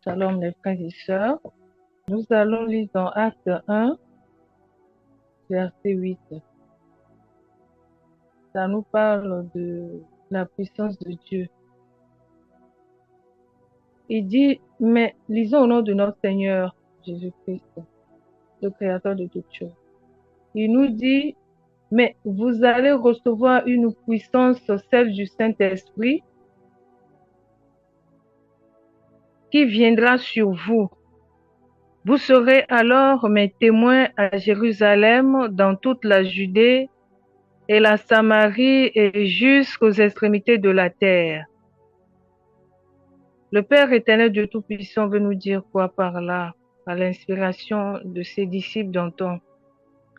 Shalom les frères et sœurs. Nous allons lire dans Acte 1, verset 8. Ça nous parle de la puissance de Dieu. Il dit, mais lisons au nom de notre Seigneur Jésus-Christ, le Créateur de toutes choses. Il nous dit, mais vous allez recevoir une puissance, celle du Saint-Esprit, qui viendra sur vous. Vous serez alors mes témoins à Jérusalem, dans toute la Judée et la Samarie et jusqu'aux extrémités de la terre. Le Père éternel Dieu Tout-Puissant veut nous dire quoi par là, par l'inspiration de ses disciples d'antan,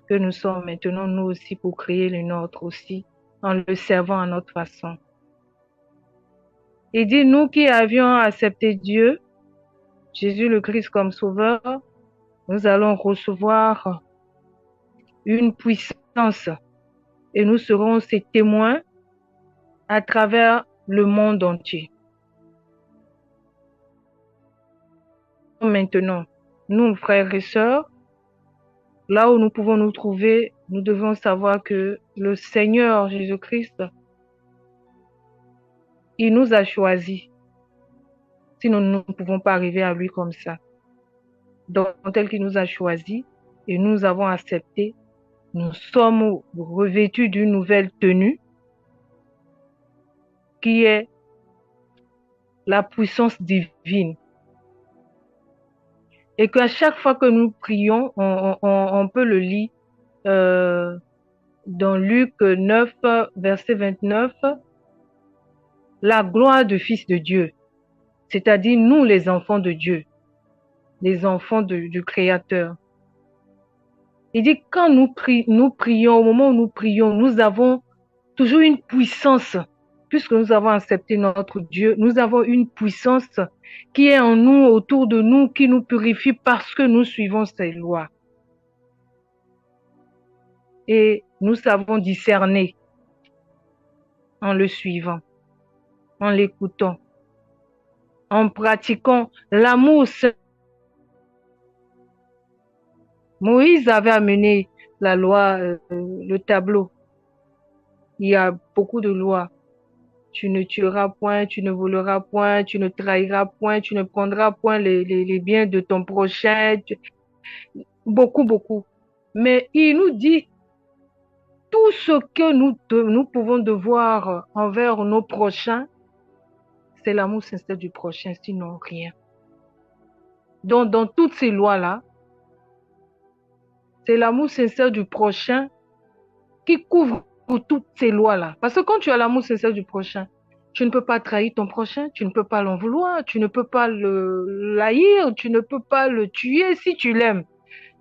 que nous sommes maintenant nous aussi pour créer le nôtre aussi, en le servant à notre façon. Il dit, nous qui avions accepté Dieu, Jésus le Christ comme sauveur, nous allons recevoir une puissance et nous serons ses témoins à travers le monde entier. Maintenant, nous, frères et sœurs, là où nous pouvons nous trouver, nous devons savoir que le Seigneur Jésus-Christ, il nous a choisis. Sinon, nous ne pouvons pas arriver à lui comme ça. Donc, tel qu'il nous a choisis et nous avons accepté, nous sommes revêtus d'une nouvelle tenue qui est la puissance divine. Et qu'à chaque fois que nous prions, on peut le lire dans Luc 9, verset 29, la gloire du Fils de Dieu, c'est-à-dire nous les enfants de Dieu, les enfants du Créateur. Il dit quand nous prions, au moment où nous prions, nous avons toujours une puissance, puisque nous avons accepté notre Dieu, nous avons une puissance qui est en nous, autour de nous, qui nous purifie parce que nous suivons ses lois. Et nous savons discerner en le suivant, en l'écoutant, en pratiquant l'amour. Moïse avait amené la loi, le tableau. Il y a beaucoup de lois. Tu ne tueras point, tu ne voleras point, tu ne trahiras point, tu ne prendras point les biens de ton prochain. Beaucoup, beaucoup. Mais il nous dit tout ce que nous pouvons devoir envers nos prochains, c'est l'amour sincère du prochain, sinon rien. Donc, dans toutes ces lois-là, c'est l'amour sincère du prochain qui couvre toutes ces lois-là. Parce que quand tu as l'amour sincère du prochain, tu ne peux pas trahir ton prochain, tu ne peux pas l'en vouloir, tu ne peux pas le haïr, tu ne peux pas le tuer si tu l'aimes.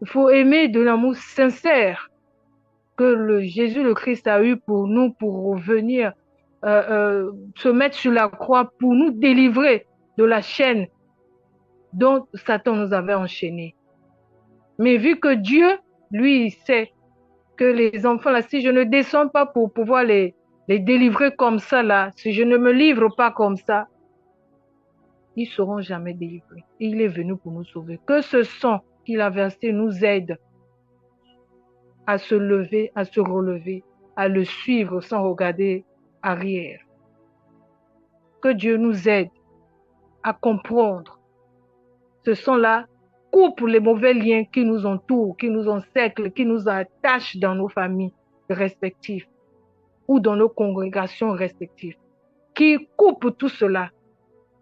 Il faut aimer de l'amour sincère que Jésus le Christ a eu pour nous, pour revenir se mettre sur la croix, pour nous délivrer de la chaîne dont Satan nous avait enchaînés. Mais vu que Dieu, lui, il sait que les enfants, là, si je ne descends pas pour pouvoir les délivrer comme ça, là, si je ne me livre pas comme ça, ils ne seront jamais délivrés. Il est venu pour nous sauver. Que ce sang qu'il a versé nous aide à se lever, à se relever, à le suivre sans regarder arrière. Que Dieu nous aide à comprendre. Ce sang-là coupe les mauvais liens qui nous entourent, qui nous encerclent, qui nous attachent dans nos familles respectives ou dans nos congrégations respectives, qui coupe tout cela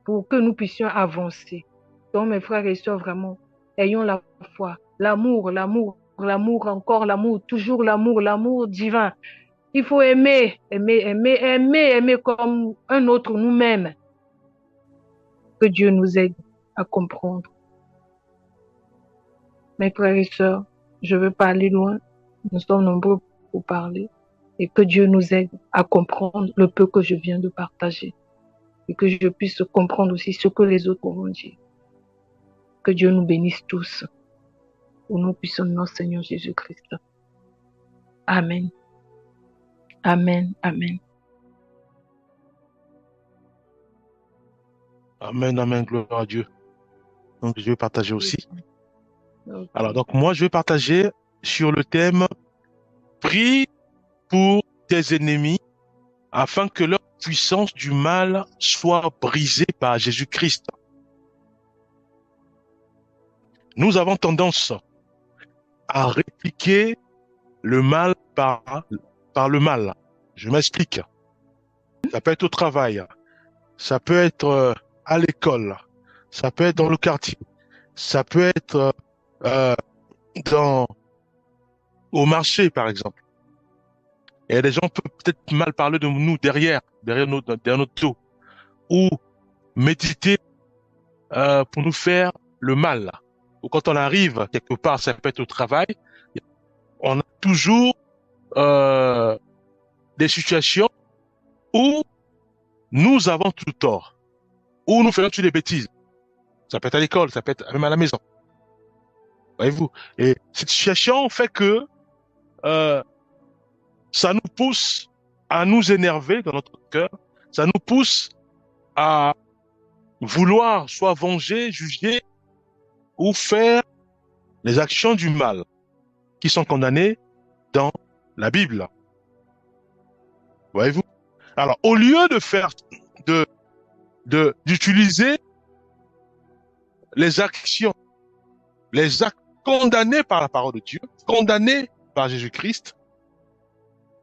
pour que nous puissions avancer. Donc, mes frères et sœurs, vraiment, ayons la foi, l'amour, l'amour, l'amour encore, l'amour, toujours l'amour, l'amour divin. Il faut aimer, aimer, aimer, aimer, aimer comme un autre nous-mêmes. Que Dieu nous aide à comprendre. Mes frères et sœurs, je veux pas aller loin. Nous sommes nombreux pour parler. Et que Dieu nous aide à comprendre le peu que je viens de partager. Et que je puisse comprendre aussi ce que les autres vont dire. Que Dieu nous bénisse tous. Au nom puissant de notre Seigneur Jésus-Christ. Amen. Amen. Amen. Amen, amen, gloire à Dieu. Donc, je vais partager Ok. aussi. Alors, Ok. donc, moi, je vais partager sur le thème prie pour tes ennemis afin que leur puissance du mal soit brisée par Jésus-Christ. Nous avons tendance à répliquer le mal par le mal. Je m'explique. Ça peut être au travail, ça peut être à l'école, ça peut être dans le quartier, ça peut être euh, dans, au marché, par exemple. Et les gens peuvent peut-être mal parler de nous derrière notre dos, ou méditer pour nous faire le mal. Ou quand on arrive quelque part, ça peut être au travail, on a toujours euh, des situations où nous avons tout tort, où nous faisons toutes des bêtises. Ça peut être à l'école, ça peut être même à la maison. Voyez-vous? Et cette situation fait que euh, ça nous pousse à nous énerver dans notre cœur, ça nous pousse à vouloir soit venger, juger ou faire les actions du mal qui sont condamnées dans la Bible. Voyez-vous? Alors, au lieu de faire, de, d'utiliser les actions, les actes condamnés par la parole de Dieu, condamnés par Jésus-Christ,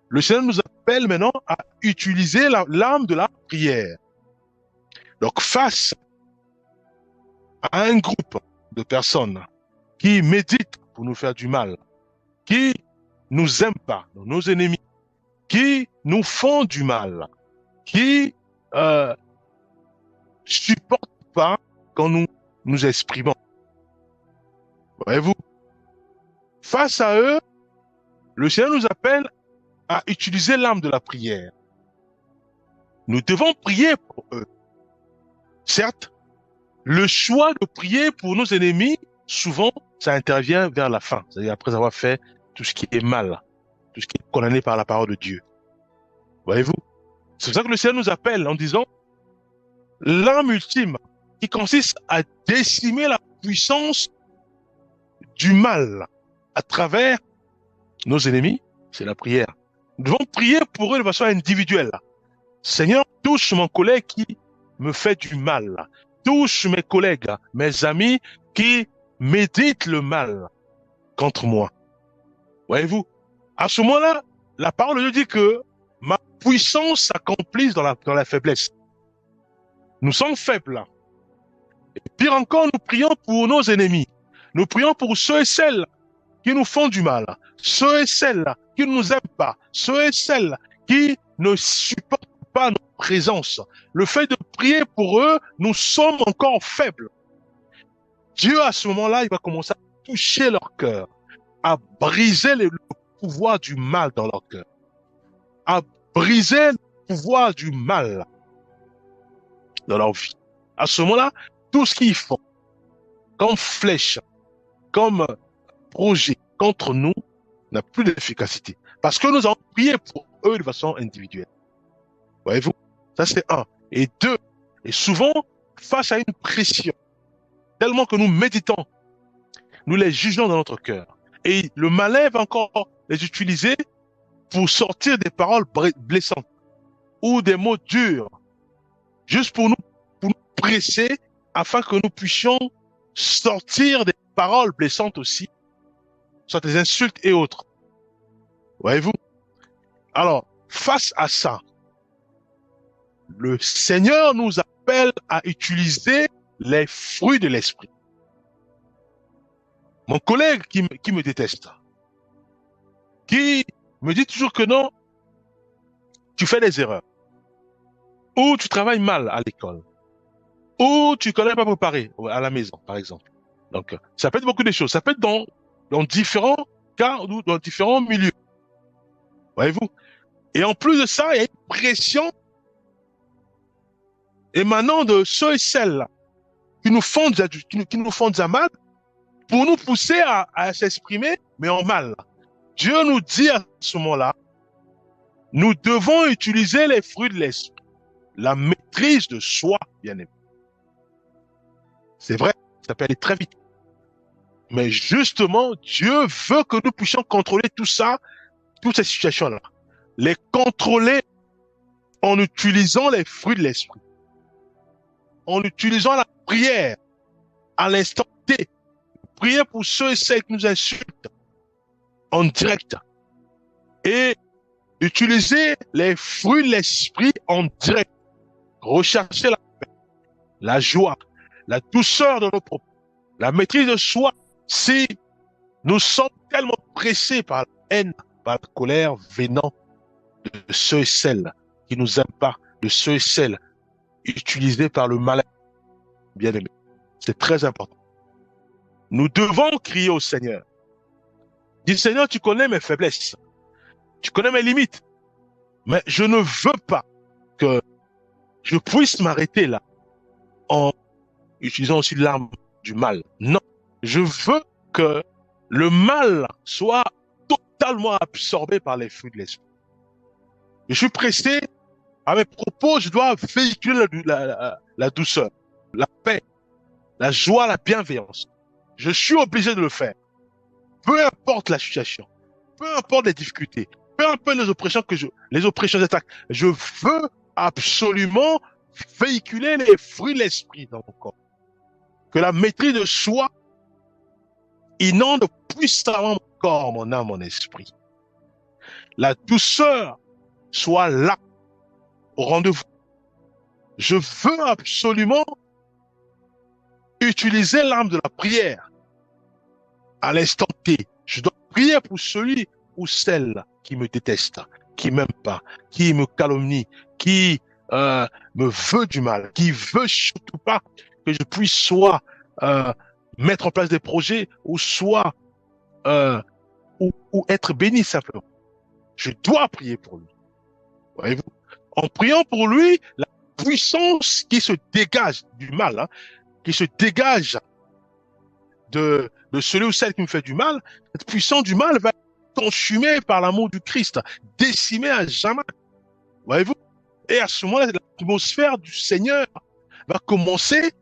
le Seigneur nous appelle maintenant à utiliser l'âme de la prière. Donc, face à un groupe de personnes qui méditent pour nous faire du mal, qui nous aiment pas, nos ennemis, qui nous font du mal, qui euh, supportent pas quand nous nous exprimons. Voyez-vous, face à eux, le Seigneur nous appelle à utiliser l'âme de la prière. Nous devons prier pour eux. Certes, le choix de prier pour nos ennemis, souvent, ça intervient vers la fin, c'est-à-dire après avoir fait tout ce qui est mal, tout ce qui est condamné par la parole de Dieu. Voyez-vous? C'est pour ça que le Seigneur nous appelle en disant l'âme ultime qui consiste à décimer la puissance du mal à travers nos ennemis, c'est la prière. Nous devons prier pour eux de façon individuelle. Seigneur, touche mon collègue qui me fait du mal. Touche mes collègues, mes amis qui méditent le mal contre moi. Voyez-vous? À ce moment-là, la parole de Dieu dit que ma puissance s'accomplisse dans la faiblesse. Nous sommes faibles là. Et pire encore, nous prions pour nos ennemis. Nous prions pour ceux et celles qui nous font du mal, ceux et celles qui ne nous aiment pas, ceux et celles qui ne supportent pas notre présence. Le fait de prier pour eux, nous sommes encore faibles. Dieu, à ce moment-là, il va commencer à toucher leur cœur, à briser le pouvoir du mal dans leur cœur, à briser le pouvoir du mal dans leur vie. À ce moment-là, tout ce qu'ils font, comme flèche, comme projet contre nous, n'a plus d'efficacité. Parce que nous avons prié pour eux de façon individuelle. Voyez-vous? Ça, c'est un. Et deux, et souvent, face à une pression, tellement que nous méditons, nous les jugeons dans notre cœur. Et le malin va encore les utiliser pour sortir des paroles blessantes ou des mots durs, juste pour nous presser afin que nous puissions sortir des paroles blessantes aussi, soit des insultes et autres. Voyez-vous? Alors, face à ça, le Seigneur nous appelle à utiliser les fruits de l'esprit. Mon collègue qui me déteste, qui me dit toujours que non, tu fais des erreurs, ou tu travailles mal à l'école, ou tu ne connais pas préparer à la maison, par exemple. Donc, ça peut être beaucoup de choses. Ça peut être dans différents cas ou dans différents milieux. Voyez-vous? Et en plus de ça, il y a une pression émanant de ceux et celles qui nous font qui nous font du mal pour nous pousser à s'exprimer, mais en mal. Dieu nous dit à ce moment-là, nous devons utiliser les fruits de l'esprit, la maîtrise de soi, bien aimé. C'est vrai, Ça peut aller très vite. Mais justement, Dieu veut que nous puissions contrôler tout ça, toutes ces situations-là. Les contrôler en utilisant les fruits de l'esprit. En utilisant la prière à l'instant T. Prier pour ceux et celles qui nous insultent en direct. Et utiliser les fruits de l'esprit en direct. Rechercher la paix, la joie, la douceur de nos propos, la maîtrise de soi. Si nous sommes tellement pressés par la haine, par la colère venant de ceux et celles qui nous aiment pas, de ceux et celles utilisés par le malin, bien aimé. C'est très important. Nous devons crier au Seigneur. Dis Seigneur, tu connais mes faiblesses, tu connais mes limites, mais je ne veux pas que je puisse m'arrêter là en utilisant aussi l'arme du mal. Non, je veux que le mal soit totalement absorbé par les fruits de l'esprit. Je suis pressé, à mes propos, je dois véhiculer la douceur, la paix, la joie, la bienveillance. Je suis obligé de le faire. Peu importe la situation, peu importe les difficultés, peu importe les oppressions les oppressions attaques, je veux absolument véhiculer les fruits de l'esprit dans mon corps. Que la maîtrise de soi inonde puissamment mon corps, mon âme, mon esprit. La douceur soit là, au rendez-vous. Je veux absolument utiliser l'arme de la prière à l'instant T. Je dois prier pour celui ou celle qui me déteste, qui m'aime pas, qui me calomnie, qui me veut du mal, qui veut surtout pas que je puisse soit mettre en place des projets ou soit ou être béni simplement. Je dois prier pour lui. Voyez-vous? En priant pour lui, la puissance qui se dégage du mal, hein, qui se dégage de celui ou celle qui me fait du mal, cette puissance du mal va être consumée par l'amour du Christ, décimée à jamais. Voyez-vous? Et à ce moment-là, l'atmosphère du Seigneur va commencer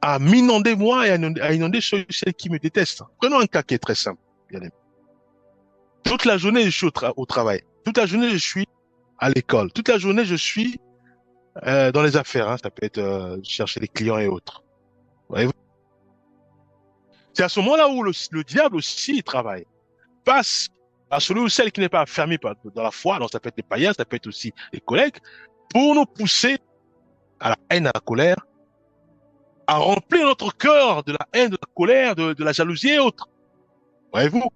à m'inonder moi et à inonder ceux et celles qui me détestent. Prenons un cas qui est très simple, bien aimé. Toute la journée, je suis au travail. Toute la journée, je suis à l'école. Toute la journée, je suis dans les affaires. Hein. Ça peut être chercher des clients et autres. Voyez-vous? C'est à ce moment-là où le diable aussi travaille. Passe à celui ou celle qui n'est pas fermé dans la foi. Donc ça peut être des païens, ça peut être aussi des collègues, pour nous pousser à la haine, à la colère, à remplir notre cœur de la haine, de la colère, de la jalousie et autres. Voyez-vous?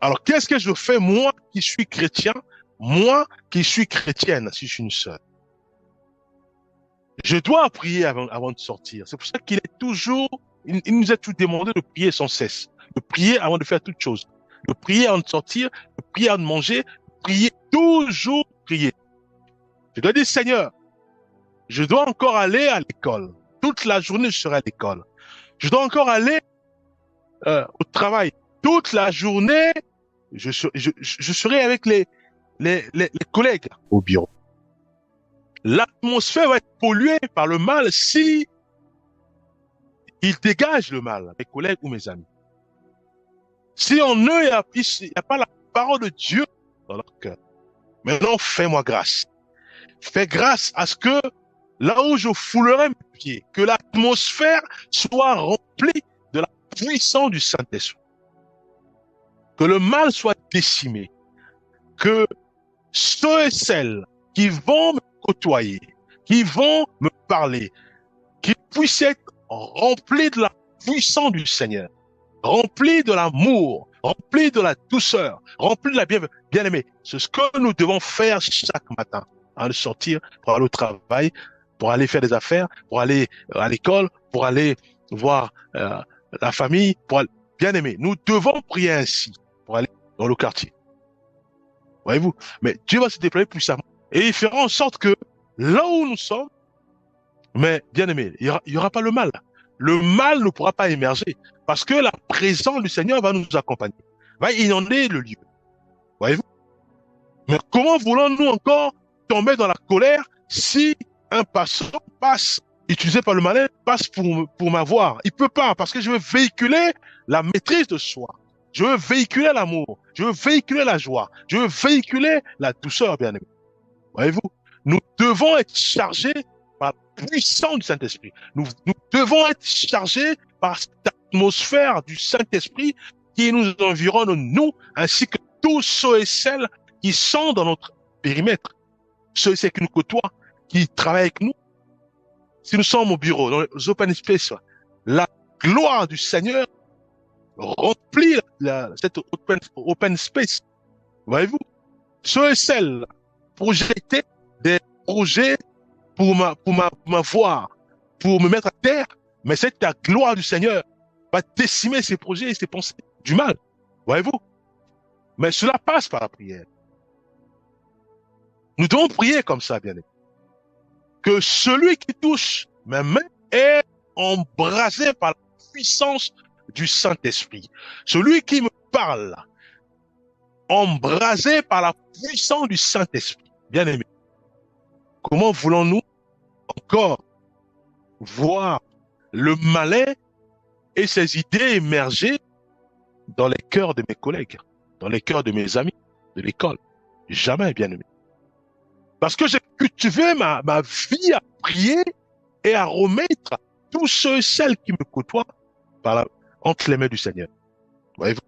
Alors, qu'est-ce que je fais, moi qui suis chrétien, moi qui suis chrétienne, si je suis une sœur? Je dois prier avant de sortir. C'est pour ça qu'il est toujours, il nous a tout demandé de prier sans cesse. De prier avant de faire toute chose. De prier avant de sortir, de prier avant de manger, de prier, toujours prier. Je dois dire, Seigneur, je dois encore aller à l'école. Toute la journée, je serai à l'école. Je dois encore aller au travail. Toute la journée, je serai avec les collègues au bureau. L'atmosphère va être polluée par le mal si il dégage le mal, mes collègues ou mes amis. Si en eux, il n'y a pas la parole de Dieu dans leur cœur. Maintenant, fais-moi grâce. Fais grâce à ce que là où je foulerai mes pieds, que l'atmosphère soit remplie de la puissance du Saint-Esprit. Que le mal soit décimé. Que ceux et celles qui vont me côtoyer, qui vont me parler, qui puissent être remplis de la puissance du Seigneur, remplis de l'amour, remplis de la douceur, remplis de la bienveillance. Bien-aimés, c'est ce que nous devons faire chaque matin, avant de sortir pour aller au travail, pour aller faire des affaires, pour aller à l'école, pour aller voir la famille. Bien-aimés, nous devons prier ainsi pour aller dans le quartier. Voyez-vous? Mais Dieu va se déployer puissamment et il fera en sorte que là où nous sommes, mais bien aimé, il y aura pas le mal. Le mal ne pourra pas émerger parce que la présence du Seigneur va nous accompagner, va inonder le lieu. Voyez-vous? Mais comment voulons-nous encore tomber dans la colère si un passant passe utilisé par le malin, passe pour m'avoir. Il peut pas, parce que je veux véhiculer la maîtrise de soi. Je veux véhiculer l'amour. Je veux véhiculer la joie. Je veux véhiculer la douceur, bien aimé. Voyez-vous, nous devons être chargés par la puissance du Saint-Esprit. Nous devons être chargés par cette atmosphère du Saint-Esprit qui nous environne, nous, ainsi que tous ceux et celles qui sont dans notre périmètre, ceux et celles qui nous côtoient, qui travaillent avec nous. Si nous sommes au bureau, dans les open space, la gloire du Seigneur remplit cette open space. Voyez-vous, ceux et celles projeter des projets pour m'avoir, pour me mettre à terre, mais c'est la gloire du Seigneur va décimer ses projets et ses pensées du mal. Voyez-vous? Mais cela passe par la prière. Nous devons prier comme ça, bien aimé. Que celui qui touche ma main est embrasé par la puissance du Saint-Esprit. Celui qui me parle, embrasé par la puissance du Saint-Esprit. Bien aimé. Comment voulons-nous encore voir le malin et ses idées émerger dans les cœurs de mes collègues, dans les cœurs de mes amis de l'école? Jamais, bien aimé. Parce que j'ai cultivé ma vie à prier et à remettre tous ceux et celles qui me côtoient entre les mains du Seigneur. Voyez-vous?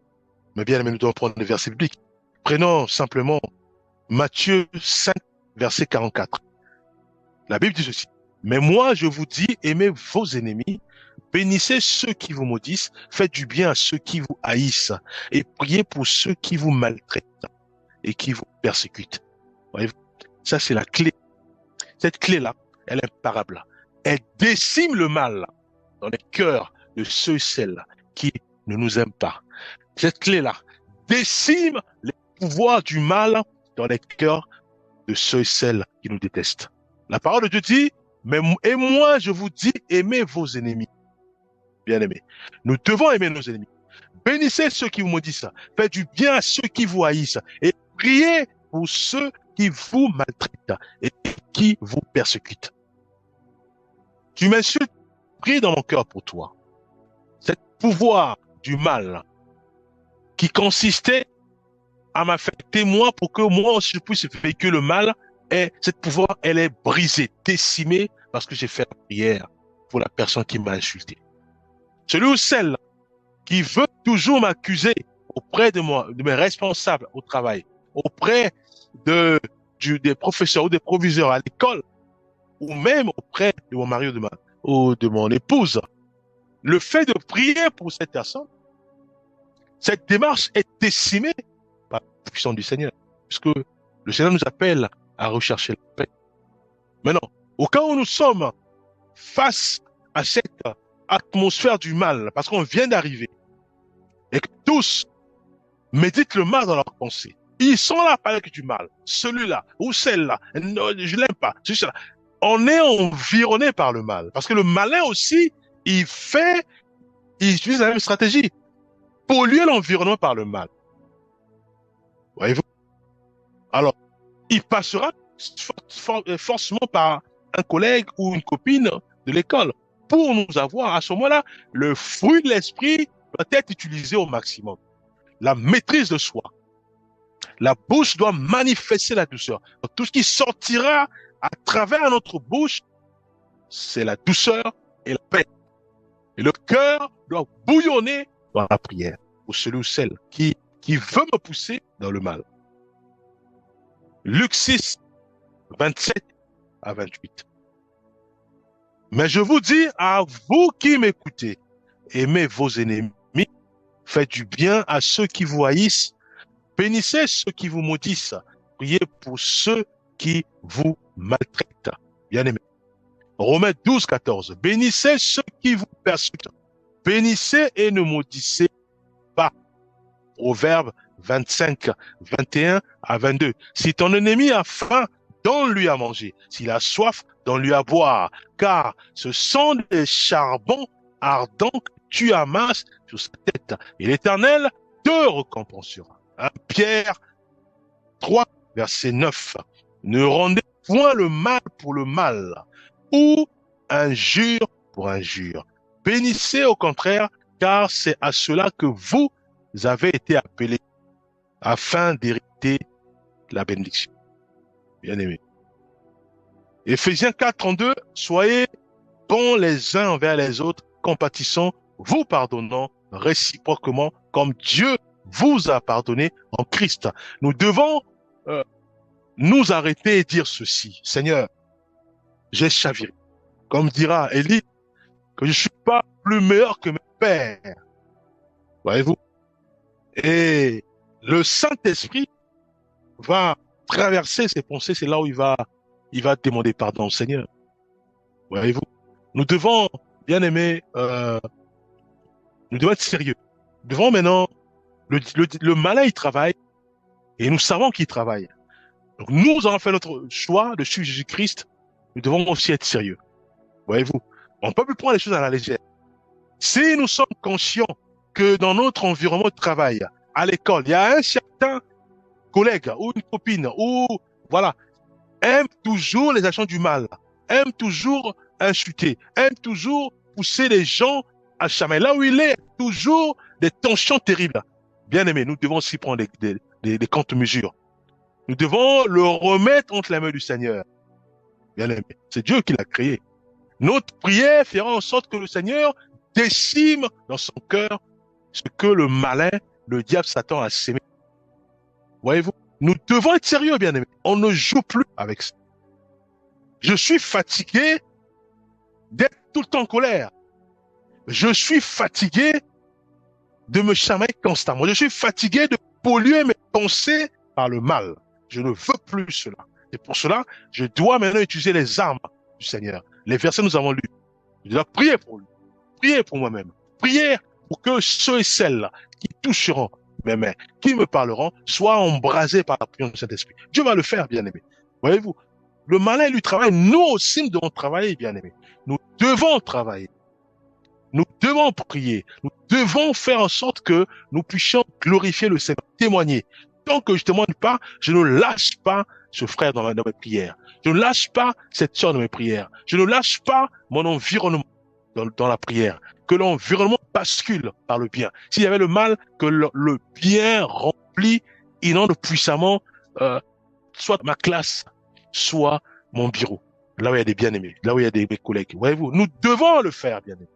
Mais bien aimé, nous devons prendre des versets bibliques. Prenons simplement Matthieu 5, verset 44. La Bible dit ceci. Mais moi, je vous dis, aimez vos ennemis, bénissez ceux qui vous maudissent, faites du bien à ceux qui vous haïssent, et priez pour ceux qui vous maltraitent et qui vous persécutent. Voyez-vous? Ça, c'est la clé. Cette clé-là, elle est imparable. Elle décime le mal dans les cœurs de ceux et celles qui ne nous aiment pas. Cette clé-là décime les pouvoirs du mal dans les cœurs de ceux et celles qui nous détestent. La parole de Dieu dit, et moi je vous dis, aimez vos ennemis. Bien-aimés, nous devons aimer nos ennemis. Bénissez ceux qui vous maudissent, faites du bien à ceux qui vous haïssent, et priez pour ceux qui vous maltraitent et qui vous persécutent. Tu m'insultes, prie dans mon cœur pour toi. Ce pouvoir du mal qui consistait à m'affecter moi pour que moi aussi je puisse véhiculer le mal, et cette pouvoir, elle est brisée, décimée, parce que j'ai fait la prière pour la personne qui m'a insulté. Celui ou celle qui veut toujours m'accuser auprès de moi, de mes responsables au travail, auprès des professeurs ou des proviseurs à l'école, ou même auprès de mon mari ou de mon épouse, le fait de prier pour cette personne, cette démarche est décimée par la puissance du Seigneur, puisque le Seigneur nous appelle à rechercher la paix. Maintenant, au cas où nous sommes face à cette atmosphère du mal, parce qu'on vient d'arriver, et que tous méditent le mal dans leurs pensées, ils sont là avec du mal, celui-là ou celle-là, non, je l'aime pas, celui-là. On est environné par le mal, parce que le malin aussi, il utilise la même stratégie, polluer l'environnement par le mal. Voyez-vous? Alors, il passera forcément par un collègue ou une copine de l'école pour nous avoir. À ce moment-là, le fruit de l'esprit doit être utilisé au maximum. La maîtrise de soi. La bouche doit manifester la douceur. Donc, tout ce qui sortira à travers notre bouche, c'est la douceur et la paix. Et le cœur doit bouillonner dans la prière pour celui ou celle qui veut me pousser dans le mal. Luc 6, 27 à 28. Mais je vous dis à vous qui m'écoutez, aimez vos ennemis, faites du bien à ceux qui vous haïssent, bénissez ceux qui vous maudissent, priez pour ceux qui vous maltraitent. Bien-aimés. Romains 12, 14. Bénissez ceux qui vous persécutent, bénissez et ne maudissez pas. Proverbe 25, 21 à 22. Si ton ennemi a faim, donne-lui à manger. S'il a soif, donne-lui à boire. Car ce sont des charbons ardents que tu amasses sur sa tête. Et l'Éternel te récompensera. 1 Pierre 3, verset 9. Ne rendez point le mal pour le mal, ou injure pour injure. Bénissez au contraire, car c'est à cela que vous avez été appelés, afin d'hériter la bénédiction. Bien aimé. Éphésiens 4, 32, soyez bons les uns envers les autres, compatissants, vous pardonnant réciproquement, comme Dieu vous a pardonné en Christ. Nous devons nous arrêter et dire ceci. Seigneur, j'ai chaviré. Comme dira Élie, que je ne suis pas plus meilleur que mes pères. Voyez-vous? Et le Saint-Esprit va traverser ses pensées, c'est là où il va demander pardon au Seigneur. Voyez-vous? Nous devons, bien aimé, nous devons être sérieux. Nous devons maintenant, le malin, il travaille, et nous savons qu'il travaille. Donc nous avons fait notre choix de suivre Jésus-Christ, nous devons aussi être sérieux. Voyez-vous? On ne peut plus prendre les choses à la légère. Si nous sommes conscients que dans notre environnement de travail, à l'école, il y a un certain collègue ou une copine ou, voilà, aime toujours les actions du mal, aime toujours insulter, aime toujours pousser les gens à jamais. Là où il est, toujours des tensions terribles. Bien aimé, nous devons aussi prendre des contre-mesures. Nous devons le remettre entre les mains du Seigneur. Bien aimé, c'est Dieu qui l'a créé. Notre prière fera en sorte que le Seigneur décime dans son cœur ce que le malin, le diable s'attend à s'aimer. Voyez-vous, nous devons être sérieux, bien aimé. On ne joue plus avec ça. Je suis fatigué d'être tout le temps en colère. Je suis fatigué de me chamailler constamment. Je suis fatigué de polluer mes pensées par le mal. Je ne veux plus cela. Et pour cela, je dois maintenant utiliser les armes du Seigneur. Les versets que nous avons lus. Je dois prier pour lui. Prier pour moi-même. Prier pour que ceux et celles qui toucheront mes mains, qui me parleront, soient embrasés par la prière du Saint-Esprit. Dieu va le faire, bien-aimé. Voyez-vous, le malin lui travaille. Nous aussi, nous devons travailler, bien-aimé. Nous devons travailler. Nous devons prier. Nous devons faire en sorte que nous puissions glorifier le Seigneur, témoigner. Tant que je ne témoigne pas, je ne lâche pas ce frère dans mes prières. Je ne lâche pas cette sœur dans mes prières. Je ne lâche pas mon environnement dans la prière. Que l'environnement bascule par le bien. S'il y avait le mal, que le bien remplit, inonde puissamment, soit ma classe, soit mon bureau. Là où il y a des bien-aimés, là où il y a mes collègues. Voyez-vous, nous devons le faire, bien-aimés.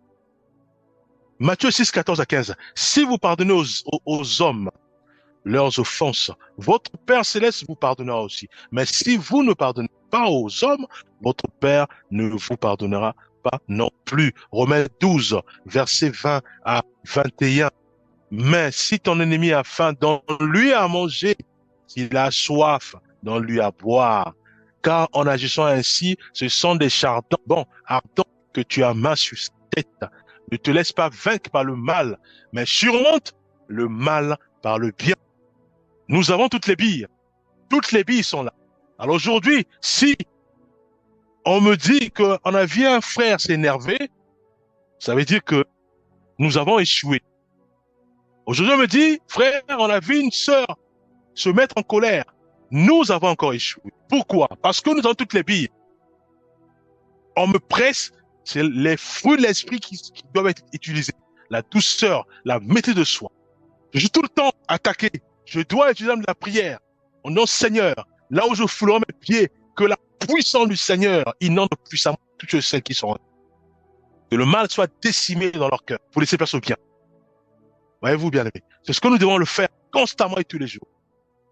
Matthieu 6, 14 à 15. Si vous pardonnez aux hommes leurs offenses, votre Père Céleste vous pardonnera aussi. Mais si vous ne pardonnez pas aux hommes, votre Père ne vous pardonnera pas non plus. Romains 12, versets 20 à 21. Mais si ton ennemi a faim, donne-lui à manger. S'il a soif, donne-lui à boire. Car en agissant ainsi, ce sont des charbons ardents que tu amasses sur sa tête. Ne te laisse pas vaincre par le mal, mais surmonte le mal par le bien. Nous avons toutes les billes. Toutes les billes sont là. Alors aujourd'hui, si on me dit qu'on a vu un frère s'énerver, ça veut dire que nous avons échoué. Aujourd'hui, on me dit, frère, on a vu une sœur se mettre en colère. Nous avons encore échoué. Pourquoi? Parce que nous avons toutes les billes. On me presse, c'est les fruits de l'esprit qui doivent être utilisés. La douceur, la maîtrise de soi. Je suis tout le temps attaqué. Je dois utiliser la prière. Au nom Seigneur, là où je foulerai mes pieds, que la puissance du Seigneur inonde puissamment toutes celles qui sont en. Que le mal soit décimé dans leur cœur pour laisser place au bien. Voyez-vous, bien-aimés, c'est ce que nous devons le faire constamment et tous les jours.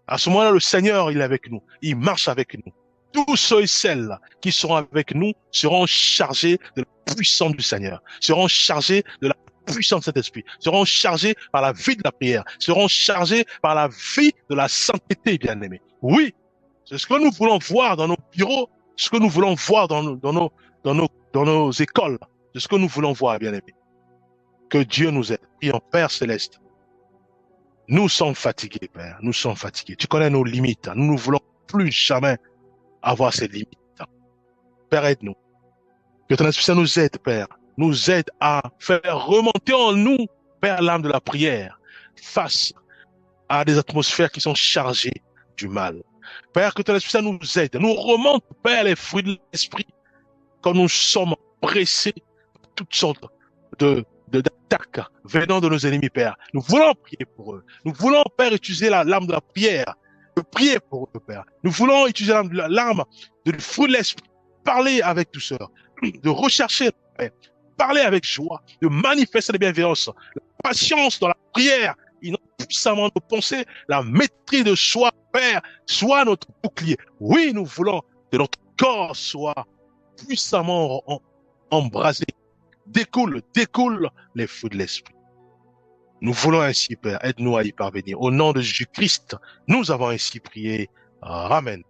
À ce moment-là, le Seigneur, il est avec nous. Il marche avec nous. Tous ceux et celles qui seront avec nous seront chargés de la puissance du Seigneur, seront chargés de la puissance de cet esprit, seront chargés par la vie de la prière, seront chargés par la vie de la sainteté, bien-aimés. Oui, c'est ce que nous voulons voir dans nos bureaux, ce que nous voulons voir dans nos écoles, c'est ce que nous voulons voir, bien-aimés. Que Dieu nous aide. Prions, Père Céleste. Nous sommes fatigués, Père. Nous sommes fatigués. Tu connais nos limites. Nous ne voulons plus jamais avoir ces limites. Père, aide-nous. Que ton Esprit Saint nous aide, Père. Nous aide à faire remonter en nous, Père, l'âme de la prière face à des atmosphères qui sont chargées du mal. Père, que ton Esprit Saint nous aide. Nous remonte, Père, les fruits de l'Esprit quand nous sommes pressés par toutes sortes d'attaques venant de nos ennemis, Père. Nous voulons prier pour eux. Nous voulons, Père, utiliser l'arme de la prière, de prier pour eux, Père. Nous voulons utiliser l'arme du fruit de l'esprit, parler avec douceur, de rechercher, Père, parler avec joie, de manifester la bienveillance, la patience dans la prière, puissamment nos pensées, la maîtrise de soi, Père, soit notre bouclier. Oui, nous voulons que notre corps soit puissamment embrasé. Découle les fruits de l'esprit. Nous voulons ainsi, Père, aide-nous à y parvenir. Au nom de Jésus-Christ, nous avons ainsi prié. Amen.